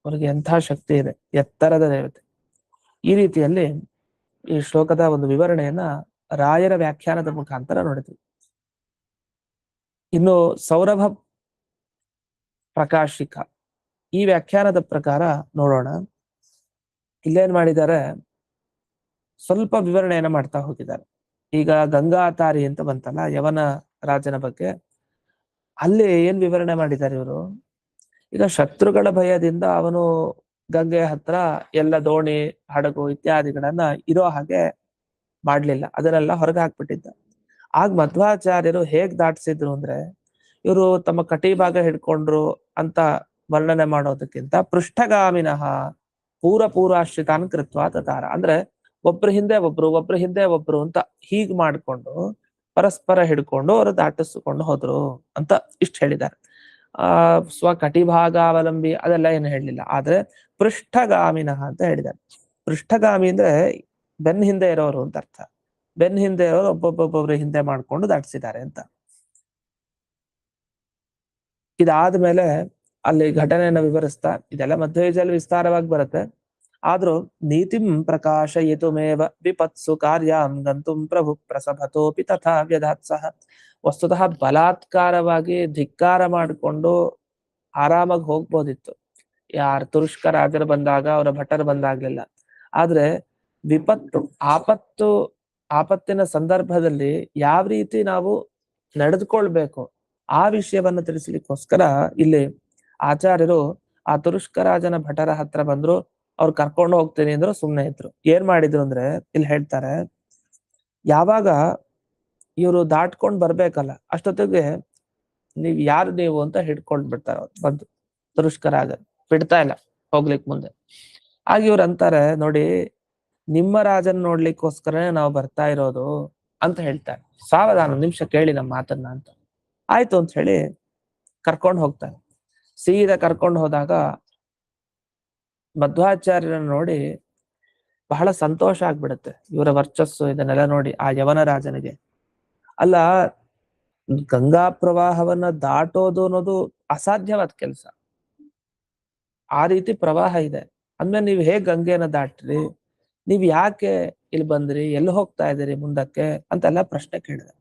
ಅವ್ರಿಗೆ ಎಂಥ ಶಕ್ತಿ ಇದೆ, ಎತ್ತರದ ದೇವತೆ. ಈ ರೀತಿಯಲ್ಲಿ ಈ ಶ್ಲೋಕದ ಒಂದು ವಿವರಣೆಯನ್ನ ರಾಯರ ವ್ಯಾಖ್ಯಾನದ ಮುಖಾಂತರ ನೋಡಿದ್ವಿ. ಇನ್ನು ಸೌರಭ ಪ್ರಕಾಶಿಕ ಈ ವ್ಯಾಖ್ಯಾನದ ಪ್ರಕಾರ ನೋಡೋಣ. ಇಲ್ಲೇನ್ ಮಾಡಿದ್ದಾರೆ, ಸ್ವಲ್ಪ ವಿವರಣೆಯನ್ನ ಮಾಡ್ತಾ ಹೋಗಿದ್ದಾರೆ. ಈಗ ಗಂಗಾತಾರಿ ಅಂತ ಬಂತಲ್ಲ ಯವನ ರಾಜನ ಬಗ್ಗೆ, ಅಲ್ಲಿ ಏನ್ ವಿವರಣೆ ಮಾಡಿದ್ದಾರೆ ಇವರು, ಈಗ ಶತ್ರುಗಳ ಭಯದಿಂದ ಅವನು ಗಂಗೆ ಹತ್ರ ಎಲ್ಲ ದೋಣಿ ಹಡಗು ಇತ್ಯಾದಿಗಳನ್ನ ಇರೋ ಹಾಗೆ ಮಾಡ್ಲಿಲ್ಲ, ಅದನ್ನೆಲ್ಲ ಹೊರಗೆ ಹಾಕ್ಬಿಟ್ಟಿದ್ದ. ಆಗ ಮಧ್ವಾಚಾರ್ಯರು ಹೇಗ್ ದಾಟಿಸಿದ್ರು ಅಂದ್ರೆ, ಇವರು ತಮ್ಮ ಕಟಿ ಭಾಗ ಹಿಡ್ಕೊಂಡ್ರು ಅಂತ ವರ್ಣನೆ ಮಾಡೋದಕ್ಕಿಂತ ಪೃಷ್ಠಗಾಮಿನಃ ಪೂರ್ವಾಶ್ರಿತಾನ್ ಕೃತ್ವ ತತಾರ, ಅಂದ್ರೆ ಒಬ್ರು ಹಿಂದೆ ಒಬ್ರು ಅಂತ ಹೀಗ್ ಮಾಡ್ಕೊಂಡು ಪರಸ್ಪರ ಹಿಡ್ಕೊಂಡು ಅವರು ದಾಟಿಸ್ಕೊಂಡು ಹೋದ್ರು ಅಂತ ಇಷ್ಟ ಹೇಳಿದ್ದಾರೆ. ಸ್ವಕಟಿಭಾಗಾವಲಂಬಿ ಅದೆಲ್ಲ ಏನು ಹೇಳಲಿಲ್ಲ, ಆದ್ರೆ ಪೃಷ್ಠಗಾಮಿನಃ ಅಂತ ಹೇಳಿದ್ದಾರೆ. ಪೃಷ್ಠಗಾಮಿ ಅಂದ್ರೆ ಬೆನ್ ಹಿಂದೆ ಇರೋರು ಅಂತ ಅರ್ಥ. ಬೆನ್ ಹಿಂದೆ ಇರೋರು ಒಬ್ಬೊಬ್ಬೊಬ್ಬೊಬ್ರು ಹಿಂದೆ ಮಾಡ್ಕೊಂಡು ದಾಟಿಸಿದ್ದಾರೆ ಅಂತ. ಇದಾದ್ಮೇಲೆ ಅಲ್ಲಿ ಘಟನೆಯನ್ನ ವಿವರಿಸ್ತಾ, ಇದೆಲ್ಲ ಮಧ್ವಯುಜದಲ್ಲಿ ವಿಸ್ತಾರವಾಗಿ ಬರುತ್ತೆ. ಆದ್ರೂ ನೀತಿಂ ಪ್ರಕಾಶಯಿತುಮೇವ ವಿಪತ್ಸು ಕಾರ್ಯಾಂ ಗಂತುಂ ಪ್ರಭು ಪ್ರಸಭತೋಪಿ ತಥಾ ವ್ಯಧಾತ್ಸಹ. ವಸ್ತುತಃ ಬಲಾತ್ಕಾರವಾಗಿ ಧಿಕ್ಕಾರ ಮಾಡಿಕೊಂಡು ಆರಾಮಾಗಿ ಹೋಗ್ಬೋದಿತ್ತು, ಯಾರು ತುರುಷ್ಕ ರಾಜರು ಬಂದಾಗ, ಅವರ ಭಟರು ಬಂದಾಗ್ಲಿಲ್ಲ. ಆದ್ರೆ ವಿಪತ್ತು, ಆಪತ್ತಿನ ಸಂದರ್ಭದಲ್ಲಿ ಯಾವ ರೀತಿ ನಾವು ನಡೆದುಕೊಳ್ಬೇಕು ಆ ವಿಷಯವನ್ನು ತಿಳಿಸ್ಲಿಕ್ಕೋಸ್ಕರ ಇಲ್ಲಿ ಆಚಾರ್ಯರು ಆ ತುರುಷ್ಕ ರಾಜನ ಭಟರ ಹತ್ರ ಬಂದ್ರು. ಅವ್ರು ಕರ್ಕೊಂಡು ಹೋಗ್ತೀನಿ ಅಂದ್ರು, ಸುಮ್ನೆ ಇದ್ರು. ಏನ್ ಮಾಡಿದ್ರು ಅಂದ್ರೆ ಇಲ್ಲಿ ಹೇಳ್ತಾರೆ, ಯಾವಾಗ ಇವರು ದಾಟ್ಕೊಂಡ್ ಬರ್ಬೇಕಲ್ಲ ಅಷ್ಟೊತ್ತಿಗೆ ನೀವು ಅಂತ ಹಿಡ್ಕೊಂಡ್ ಬಿಡ್ತಾರ. ಅವ್ರು ಬಂದು ತುರುಷ್ಕ ರಾಜ ಬಿಡ್ತಾ ಇಲ್ಲ ಹೋಗ್ಲಿಕ್ ಮುಂದೆ. ಆಗ ಇವ್ರು ಅಂತಾರೆ, ನೋಡಿ ನಿಮ್ಮ ರಾಜನ್ ನೋಡ್ಲಿಕ್ಕೋಸ್ಕರನೇ ನಾವು ಬರ್ತಾ ಇರೋದು ಅಂತ ಹೇಳ್ತಾರೆ. ಸಾವಧಾನ ನಿಮಿಷ ಕೇಳಿ ನಮ್ಮ ಮಾತನ್ನ ಅಂತ. ಆಯ್ತು ಅಂತ ಹೇಳಿ ಕರ್ಕೊಂಡು ಹೋಗ್ತಾರೆ. ಸೀದಾ ಕರ್ಕೊಂಡು ಹೋದಾಗ ಮಧ್ವಾಚಾರ್ಯರನ್ನ ನೋಡಿ ಬಹಳ ಸಂತೋಷ ಆಗ್ಬಿಡುತ್ತೆ. ಇವರ ವರ್ಚಸ್ಸು ಇದನ್ನೆಲ್ಲ ನೋಡಿ ಆ ಯವನ ರಾಜನಿಗೆ. ಅಲ್ಲ, ಗಂಗಾ ಪ್ರವಾಹವನ್ನ ದಾಟೋದು ಅನ್ನೋದು ಅಸಾಧ್ಯವಾದ ಕೆಲಸ. ಆ ರೀತಿ ಪ್ರವಾಹ ಇದೆ ಅಂದ್ಮೇಲೆ ನೀವು ಹೇಗ್ ಗಂಗೆಯನ್ನ ದಾಟ್ರಿ, ನೀವ್ ಯಾಕೆ ಇಲ್ಲಿ ಬಂದ್ರಿ, ಎಲ್ಲಿ ಹೋಗ್ತಾ ಇದ್ದೀರಿ ಮುಂದಕ್ಕೆ ಅಂತೆಲ್ಲ ಪ್ರಶ್ನೆ ಕೇಳಿದೆ.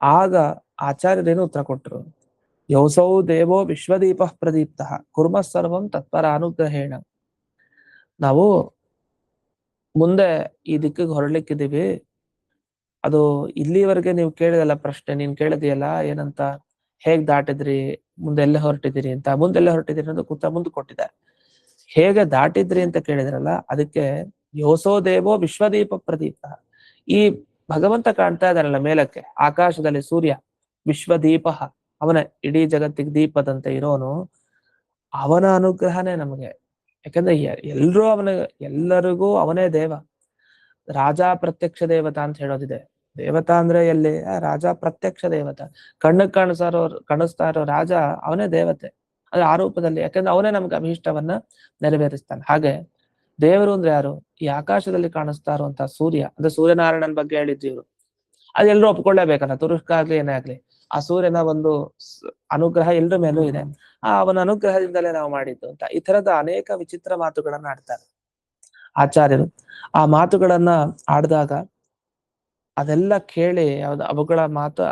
ಆಗ ಆಚಾರ್ಯರೇನು ಉತ್ತರ ಕೊಟ್ರು, ಯೋಸೌ ದೇವೋ ವಿಶ್ವದೀಪ ಪ್ರದೀಪ್ತ ಕುರ್ಮ ಸರ್ವಂ ತತ್ಪರ ಅನುಗ್ರಹೇಣ. ನಾವು ಮುಂದೆ ಈ ದಿಕ್ಕಿಗೆ ಹೊರಡ್ಲಿಕ್ಕಿದೀವಿ. ಅದು ಇಲ್ಲಿವರೆಗೆ ನೀವು ಕೇಳಿದಲ್ಲ ಪ್ರಶ್ನೆ, ನೀನ್ ಕೇಳಿದೆಯಲ್ಲ ಏನಂತ, ಹೇಗ್ ದಾಟಿದ್ರಿ, ಮುಂದೆಲ್ಲ ಹೊರಟಿದ್ದೀರಿ ಅಂತ. ಮುಂದೆಲ್ಲ ಹೊರಟಿದ್ದೀರಿ ಅಂತ ಕೂತ ಮುಂದೆ ಕೊಟ್ಟಿದ್ದಾರೆ. ಹೇಗೆ ದಾಟಿದ್ರಿ ಅಂತ ಕೇಳಿದ್ರಲ್ಲ, ಅದಕ್ಕೆ ಯೋಸೋ ದೇವೋ ವಿಶ್ವದೀಪ ಪ್ರದೀಪ. ಈ ಭಗವಂತ ಕಾಣ್ತಾ ಇದ್ದಾರಲ್ಲ ಮೇಲಕ್ಕೆ ಆಕಾಶದಲ್ಲಿ ಸೂರ್ಯ, ವಿಶ್ವದೀಪ ಅವನೇ, ಇಡೀ ಜಗತ್ತಿಗೆ ದೀಪದಂತೆ ಇರೋನು. ಅವನ ಅನುಗ್ರಹನೇ ನಮಗೆ. ಯಾಕಂದ್ರೆ ಎಲ್ಲರಿಗೂ ಅವನೇ ದೇವ. ರಾಜ ಪ್ರತ್ಯಕ್ಷ ದೇವತಾ ಅಂತ ಹೇಳೋದಿದೆ. ದೇವತಾ ಅಂದ್ರೆ ಎಲ್ಲಿ, ರಾಜ ಪ್ರತ್ಯಕ್ಷ ದೇವತಾ. ಕಣ್ಣಿಗೆ ಕಾಣಿಸ್ತಾ ಇರೋ ರಾಜ ಅವನೇ ದೇವತೆ, ಅದು ಆರೋಪದಲ್ಲಿ. ಯಾಕಂದ್ರೆ ಅವನೇ ನಮ್ಗೆ ಅಭೀಷ್ಟವನ್ನ ನೆರವೇರಿಸ್ತಾನೆ. ಹಾಗೆ ದೇವರು ಅಂದ್ರೆ ಯಾರು, ಈ ಆಕಾಶದಲ್ಲಿ ಕಾಣಿಸ್ತಾ ಇರುವಂತಹ ಸೂರ್ಯ ಅಂದ್ರೆ ಸೂರ್ಯನಾರಾಯಣನ ಬಗ್ಗೆ ಹೇಳಿದ್ದೀವ್ರು. ಅದೆಲ್ಲರೂ ಒಪ್ಕೊಳ್ಳೇಬೇಕಲ್ಲ, ತುರುಷ್ಕ ಆಗ್ಲಿ ಏನೇ ಆಗ್ಲಿ, ಆ ಸೂರ್ಯನ ಒಂದು ಅನುಗ್ರಹ ಎಲ್ರ ಮೇಲೂ ಇದೆ. ಅವನ ಅನುಗ್ರಹದಿಂದಲೇ ನಾವು ಮಾಡಿದ್ದು ಅಂತ. ಈ ತರದ ಅನೇಕ ವಿಚಿತ್ರ ಮಾತುಗಳನ್ನ ಆಡ್ತಾರೆ ಆಚಾರ್ಯರು. ಆ ಮಾತುಗಳನ್ನ ಆಡಿದಾಗ ಅದೆಲ್ಲ ಕೇಳಿ,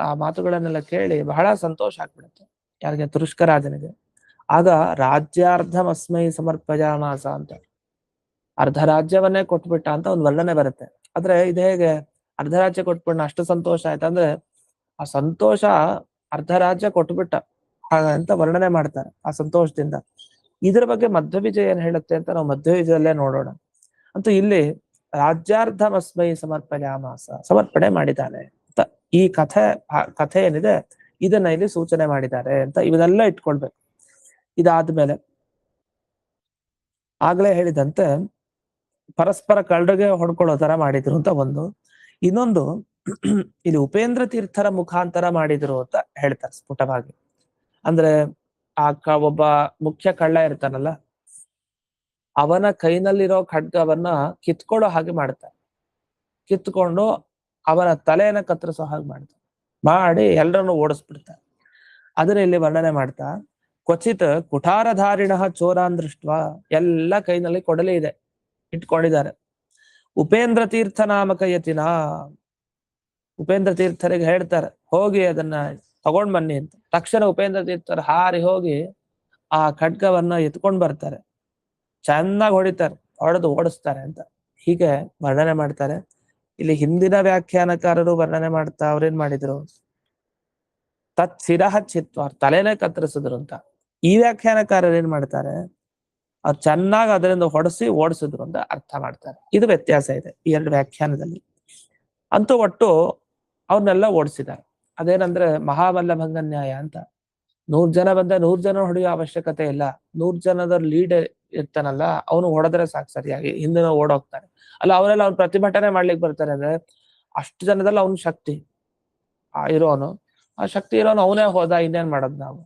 ಆ ಮಾತುಗಳನ್ನೆಲ್ಲ ಕೇಳಿ ಬಹಳ ಸಂತೋಷ ಆಗ್ಬಿಡುತ್ತೆ ಯಾರಿಗೆ, ತುರುಷ್ಕ ರಾಜನಿಗೆ. ಆಗ ರಾಜ್ಯಾರ್ಧಮಸ್ಮೈ ಸಮರ್ಪಯಾಮಾಸ ಅಂತ, ಅರ್ಧ ರಾಜ್ಯವನ್ನೇ ಕೊಟ್ಬಿಟ್ಟ ಅಂತ ಒಂದು ವರ್ಣನೆ ಬರುತ್ತೆ. ಆದ್ರೆ ಇದು ಹೇಗೆ ಅರ್ಧ ರಾಜ್ಯ ಕೊಟ್ಬಿಟ್ಟ ಅಷ್ಟು ಸಂತೋಷ ಆಯ್ತು ಅಂದ್ರೆ, ಆ ಸಂತೋಷ ಅರ್ಧ ರಾಜ್ಯ ಕೊಟ್ಬಿಟ್ಟ ಅಂತ ವರ್ಣನೆ ಮಾಡ್ತಾರೆ ಆ ಸಂತೋಷದಿಂದ. ಇದ್ರ ಬಗ್ಗೆ ಮಧ್ವವಿಜಯ ಏನ್ ಹೇಳುತ್ತೆ ಅಂತ ನಾವು ಮಧ್ವವಿಜಯದಲ್ಲೇ ನೋಡೋಣ. ಅಂತೂ ಇಲ್ಲಿ ರಾಜ್ಯಾರ್ಧಮಸ್ಮೈ ಸಮರ್ಪಯಾಮಾಸ, ಸಮರ್ಪಣೆ ಮಾಡಿದ್ದಾನೆ ಅಂತ ಈ ಕಥೆ ಏನಿದೆ ಇದನ್ನ ಇಲ್ಲಿ ಸೂಚನೆ ಮಾಡಿದ್ದಾರೆ ಅಂತ ಇವನ್ನೆಲ್ಲ ಇಟ್ಕೊಳ್ಬೇಕು. ಇದಾದ್ಮೇಲೆ ಆಗ್ಲೇ ಹೇಳಿದಂತೆ ಪರಸ್ಪರ ಕಳ್ಳಗೆ ಹೊಡ್ಕೊಳ್ಳೋ ತರ ಮಾಡಿದ್ರು ಅಂತ ಒಂದು. ಇನ್ನೊಂದು ಇಲ್ಲಿ ಉಪೇಂದ್ರ ತೀರ್ಥರ ಮುಖಾಂತರ ಮಾಡಿದ್ರು ಅಂತ ಹೇಳ್ತಾರೆ ಸ್ಫುಟವಾಗಿ. ಅಂದ್ರೆ ಒಬ್ಬ ಮುಖ್ಯ ಕಳ್ಳ ಇರ್ತಾನಲ್ಲ, ಅವನ ಕೈನಲ್ಲಿರೋ ಖಡ್ಗವನ್ನ ಕಿತ್ಕೊಳ್ಳೋ ಹಾಗೆ ಮಾಡ್ತಾರೆ. ಕಿತ್ಕೊಂಡು ಅವನ ತಲೆಯನ್ನ ಕತ್ತರಿಸೋ ಹಾಗೆ ಮಾಡಿ ಎಲ್ಲರನ್ನು ಓಡಿಸ್ಬಿಡ್ತಾರೆ. ಅದನ್ನ ಇಲ್ಲಿ ವರ್ಣನೆ ಮಾಡ್ತಾ, ಕ್ವಚಿತ್ ಕುಠಾರಧಾರಿಣ ಚೋರಾನ್ ದೃಷ್ಟ, ಎಲ್ಲ ಕೈನಲ್ಲಿ ಕೊಡಲಿ ಇದೆ ಇಟ್ಕೊಂಡಿದ್ದಾರೆ. ಉಪೇಂದ್ರ ತೀರ್ಥ ನಾಮಕ ಯತಿನ, ಉಪೇಂದ್ರ ತೀರ್ಥರಿಗೆ ಹೇಳ್ತಾರೆ ಹೋಗಿ ಅದನ್ನ ತಗೊಂಡ್ ಬನ್ನಿ ಅಂತ. ತಕ್ಷಣ ಉಪೇಂದ್ರ ತೀರ್ಥರು ಹಾರಿ ಹೋಗಿ ಆ ಖಡ್ಗವನ್ನ ಎತ್ಕೊಂಡ್ ಬರ್ತಾರೆ, ಚೆನ್ನಾಗಿ ಹೊಡಿತಾರೆ, ಹೊಡೆದು ಓಡಿಸ್ತಾರೆ ಅಂತ ಹೀಗೆ ವರ್ಣನೆ ಮಾಡ್ತಾರೆ. ಇಲ್ಲಿ ಹಿಂದಿನ ವ್ಯಾಖ್ಯಾನಕಾರರು ವರ್ಣನೆ ಮಾಡ್ತಾ ಅವ್ರೇನ್ ಮಾಡಿದ್ರು, ತತ್ ಶಿರಹ ಚಿತ್ವ, ತಲೆನೇ ಕತ್ತರಿಸಿದ್ರು ಅಂತ. ಈ ವ್ಯಾಖ್ಯಾನಕಾರರು ಏನ್ ಮಾಡ್ತಾರೆ, ಅವ್ರು ಚೆನ್ನಾಗಿ ಅದರಿಂದ ಹೊಡೆಸಿ ಓಡಿಸಿದ್ರು ಅಂತ ಅರ್ಥ ಮಾಡ್ತಾರೆ. ಇದು ವ್ಯತ್ಯಾಸ ಇದೆ ಈ ಎರಡು ವ್ಯಾಖ್ಯಾನದಲ್ಲಿ. ಅಂತೂ ಒಟ್ಟು ಅವ್ರನ್ನೆಲ್ಲ ಓಡಿಸಿದ್ದಾರೆ. ಅದೇನಂದ್ರೆ ಮಹಾಮಲ್ಲಭಂಗ ನ್ಯಾಯ ಅಂತ. 100 ಜನ ಬಂದ 100 ಜನ ಹೊಡೆಯೋ ಅವಶ್ಯಕತೆ ಇಲ್ಲ. 100 ಜನದ ಲೀಡ್ ಇರ್ತಾನಲ್ಲ, ಅವನು ಹೊಡೆದ್ರೆ ಸಾಕು ಸರಿಯಾಗಿ, ಹಿಂದಿನ ಓಡೋಗ್ತಾನೆ. ಅಲ್ಲ ಅವರೆಲ್ಲ ಅವ್ನು ಪ್ರತಿಭಟನೆ ಮಾಡ್ಲಿಕ್ಕೆ ಬರ್ತಾರೆ ಅಂದ್ರೆ ಅಷ್ಟು ಜನದಲ್ಲಿ ಅವ್ನ ಶಕ್ತಿ ಇರೋನು, ಆ ಶಕ್ತಿ ಇರೋನು ಅವನೇ ಹೋದ, ಇನ್ನೇನ್ ಮಾಡೋದು ನಾವು?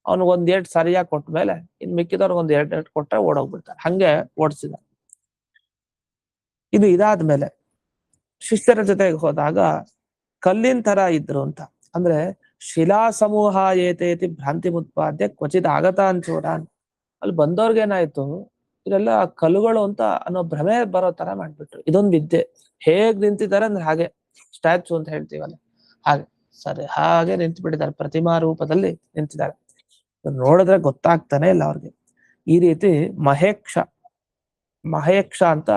ಅವ್ನಿಗೆ ಒಂದ್ ಏಟ್ ಸರಿಯಾಗಿ ಕೊಟ್ಮೇಲೆ ಇನ್ ಮಿಕ್ಕಿದವ್ರಿಗೆ ಒಂದ್ ಏಟ್ ಕೊಟ್ರೆ ಓಡೋಗ್ಬಿಡ್ತಾರೆ. ಹಂಗೆ ಓಡಿಸಿದ. ಇದು ಇದಾದ್ಮೇಲೆ ಶಿಷ್ಯರ ಜೊತೆಗೆ ಹೋದಾಗ ಕಲ್ಲಿನ ತರ ಇದ್ರು ಅಂತ. ಅಂದ್ರೆ ಶಿಲಾ ಸಮೂಹ ಏತೇತಿ ಭ್ರಾಂತಿ ಮುತ್ಪಾದ್ಯ ಕ್ವಚಿತ್ ಆಗತ ಅಂಚೂರಾನ್. ಅಲ್ಲಿ ಬಂದವ್ರಿಗೇನಾಯ್ತು, ಇದೆಲ್ಲ ಕಲ್ಲುಗಳು ಅಂತ ಅನ್ನೋ ಭ್ರಮೆ ಬರೋ ತರ ಮಾಡ್ಬಿಟ್ರು. ಇದೊಂದು ವಿದ್ಯೆ. ಹೇಗ್ ನಿಂತಿದ್ದಾರೆ ಅಂದ್ರೆ ಹಾಗೆ ಸ್ಟ್ಯಾಚು ಅಂತ ಹೇಳ್ತೀವಲ್ಲ ಹಾಗೆ, ಸರಿ ಹಾಗೆ ನಿಂತು ಬಿಟ್ಟಿದ್ದಾರೆ, ಪ್ರತಿಮಾ ರೂಪದಲ್ಲಿ ನಿಂತಿದ್ದಾರೆ. ನೋಡಿದ್ರೆ ಗೊತ್ತಾಗ್ತಾನೆ ಇಲ್ಲ ಅವ್ರಿಗೆ. ಈ ರೀತಿ ಮಹೇಕ್ಷ ಅಂತ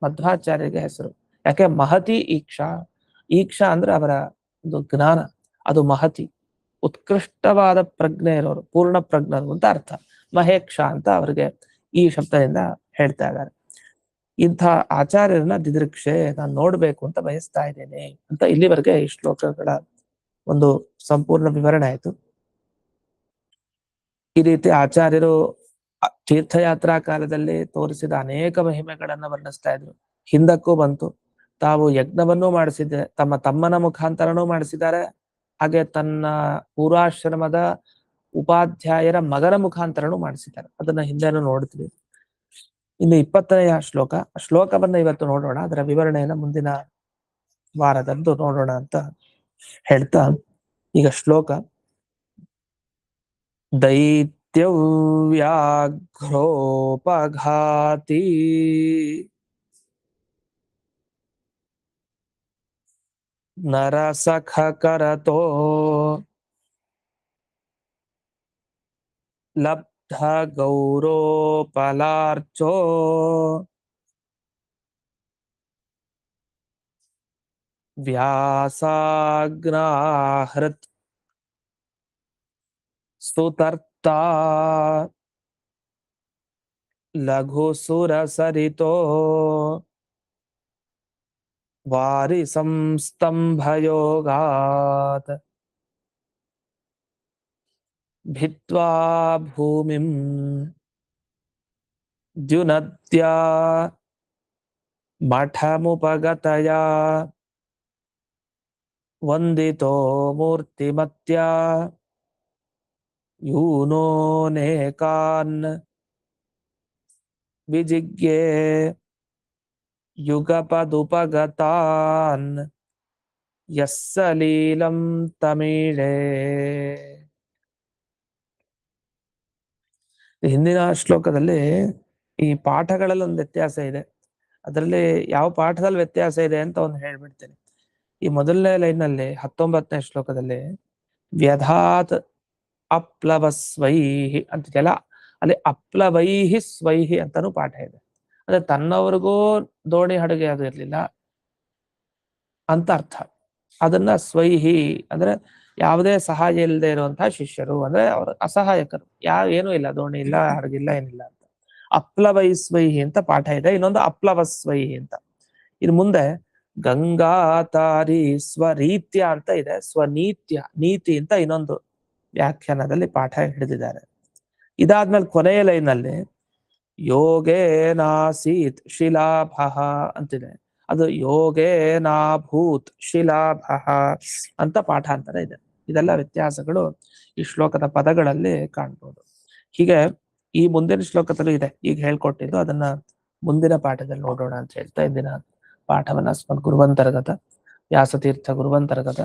ಮಧ್ವಾಚಾರ್ಯರಿಗೆ ಹೆಸರು. ಯಾಕೆ ಮಹತಿ ಈಕ್ಷಾ. ಈಕ್ಷಾ ಅಂದ್ರೆ ಅವರ ಒಂದು ಜ್ಞಾನ, ಅದು ಮಹತಿ, ಉತ್ಕೃಷ್ಟವಾದ ಪ್ರಜ್ಞೆ ಇರೋರು, ಪೂರ್ಣ ಪ್ರಜ್ಞರು ಅಂತ ಅರ್ಥ. ಮಹೇಕ್ಷ ಅಂತ ಅವರಿಗೆ ಈ ಶಬ್ದದಿಂದ ಹೇಳ್ತಾ ಇದ್ದಾರೆ. ಇಂಥ ಆಚಾರ್ಯರನ್ನ ದಿದೃಕ್ಷೆ ನಾನು ನೋಡ್ಬೇಕು ಅಂತ ಬಯಸ್ತಾ ಇದ್ದೇನೆ ಅಂತ ಇಲ್ಲಿವರೆಗೆ ಈ ಶ್ಲೋಕಗಳ ಒಂದು ಸಂಪೂರ್ಣ ವಿವರಣೆ ಆಯ್ತು. ಈ ರೀತಿ ಆಚಾರ್ಯರು ತೀರ್ಥಯಾತ್ರಾ ಕಾಲದಲ್ಲಿ ತೋರಿಸಿದ ಅನೇಕ ಮಹಿಮೆಗಳನ್ನ ವರ್ಣಿಸ್ತಾ ಇದ್ರು. ಹಿಂದಕ್ಕೂ ಬಂತು, ತಾವು ಯಜ್ಞವನ್ನೂ ಮಾಡಿಸಿದ್ದೆ, ತಮ್ಮ ತಮ್ಮನ ಮುಖಾಂತರನೂ ಮಾಡಿಸಿದ್ದಾರೆ, ಹಾಗೆ ತನ್ನ ಪೂರ್ವಾಶ್ರಮದ ಉಪಾಧ್ಯಾಯರ ಮಗನ ಮುಖಾಂತರನೂ ಮಾಡಿಸಿದ್ದಾರೆ. ಅದನ್ನ ಹಿಂದೆನೂ ನೋಡ್ತೀವಿ. ಇನ್ನು 20ನೆಯ ಶ್ಲೋಕವನ್ನ ಇವತ್ತು ನೋಡೋಣ. ಅದರ ವಿವರಣೆಯನ್ನ ಮುಂದಿನ ವಾರದಂದು ನೋಡೋಣ ಅಂತ ಹೇಳ್ತಾ, ಈಗ ಶ್ಲೋಕ ದೈತ್ಯವ್ಯಾಘ್ರೋಪಘಾತಿ ನರಸಖಕರತೋ ಲಬ್ಧ ಗೌರೋಪಲಾರ್ಚೋ ವ್ಯಾಸಾಗ್ನಾಹೃತ್ ಸ್ತುತರ್ತಾ ಲಘುಸುರಸರಿತೋ ವಾರಿ ಸಂಸ್ತಂಭಯೋಗಾತ್ ಭಿತ್ವಾ ಭೂಮಿಂ ದ್ಯುನದ್ಯಾ ಮಠಮುಪಗತಯಾ ವಂದಿತೋ ಮೂರ್ತಿಮತ್ಯಾ ಯೂನೋನೇಕಾನ್ ವಿಜಿಗ್ಯೆ ಯುಗಪದುಪಗತಾನ್ ಯಸ್ಸಲೀಲಂ ತಮೀಳೇ. ಹಿಂದಿನ ಶ್ಲೋಕದಲ್ಲಿ ಈ ಪಾಠಗಳಲ್ಲಿ ಒಂದು ವ್ಯತ್ಯಾಸ ಇದೆ. ಅದರಲ್ಲಿ ಯಾವ ಪಾಠದಲ್ಲಿ ವ್ಯತ್ಯಾಸ ಇದೆ ಅಂತ ಒಂದು ಹೇಳ್ಬಿಡ್ತೇನೆ. ಈ ಮೊದಲನೇ ಲೈನ್ನಲ್ಲಿ 19ನೇ ಶ್ಲೋಕದಲ್ಲಿ ವ್ಯಧಾತ್ ಅಪ್ಲವಸ್ವೈಹಿ ಅಂತಿದೆಯಲ್ಲ, ಅಲ್ಲಿ ಅಪ್ಲವೈಹಿ ಸ್ವೈಹಿ ಅಂತಾನು ಪಾಠ ಇದೆ. ಅಂದ್ರೆ ತನ್ನವರಿಗೂ ದೋಣಿ ಹಡಗೆ ಅದು ಇರ್ಲಿಲ್ಲ ಅಂತ ಅರ್ಥ. ಅದನ್ನ ಸ್ವೈಹಿ ಅಂದ್ರೆ ಯಾವುದೇ ಸಹಾಯ ಇಲ್ಲದೆ ಇರುವಂತಹ ಶಿಷ್ಯರು, ಅಂದ್ರೆ ಅವರು ಅಸಹಾಯಕರು, ಏನೂ ಇಲ್ಲ, ದೋಣಿ ಇಲ್ಲ, ಹಡಗಿಲ್ಲ, ಏನಿಲ್ಲ ಅಂತ. ಅಪ್ಲವೈಸ್ವೈಹಿ ಅಂತ ಪಾಠ ಇದೆ. ಇನ್ನೊಂದು ಅಪ್ಲವಸ್ವೈಹಿ ಅಂತ. ಇನ್ನು ಮುಂದೆ ಗಂಗಾತಾರಿ ಸ್ವರೀತ್ಯ ಅಂತ ಇದೆ. ಸ್ವನೀತ್ಯ, ನೀತಿ ಅಂತ ಇನ್ನೊಂದು ವ್ಯಾಖ್ಯಾನದಲ್ಲಿ ಪಾಠ ಹಿಡಿದಿದ್ದಾರೆ. ಇದಾದ್ಮೇಲೆ ಕೊನೆಯ ಲೈನಲ್ಲಿ ಯೋಗೇನಾಸೀತ್ ಶಿಲಾಭಃ ಅಂತಿದೆ. ಅದು ಯೋಗೇನಾಭೂತ್ ಶಿಲಾಭಃ ಅಂತ ಪಾಠಾಂತರ ಇದೆ. ಇದೆಲ್ಲ ವ್ಯತ್ಯಾಸಗಳು ಈ ಶ್ಲೋಕದ ಪದಗಳಲ್ಲಿ ಕಾಣ್ಬೋದು. ಹೀಗೆ ಈ ಮುಂದಿನ ಶ್ಲೋಕದಲ್ಲೂ ಇದೆ, ಈಗ ಹೇಳ್ಕೊಟ್ಟಿದ್ದು. ಅದನ್ನ ಮುಂದಿನ ಪಾಠದಲ್ಲಿ ನೋಡೋಣ ಅಂತ ಹೇಳ್ತಾ ಇಂದಿನ ಪಾಠವನ್ನ ಸ್ಮನ್ ಗುರುವಂತರ್ಗತ ವ್ಯಾಸತೀರ್ಥ ಗುರುವಂತರ್ಗತ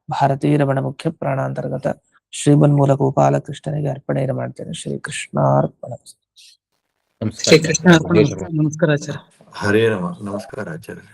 ಭಾರತೀಯ ರಮಣ ಮುಖ್ಯ ಪ್ರಾಣಾಂತರ್ಗತ ಶ್ರೀಮನ್ಮೂಲ ಗೋಪಾಲಕೃಷ್ಣನಿಗೆ ಅರ್ಪಣೆ ಮಾಡ್ತೇನೆ. ಶ್ರೀಕೃಷ್ಣಾರ್ಪಣ. ಶ್ರೀಕೃಷ್ಣ ಅರ್ಪಣ. ನಮಸ್ಕಾರ ಆಚಾರ್ಯ. ಹರೇ ನಮಃ. ನಮಸ್ಕಾರ ಆಚಾರ್ಯ.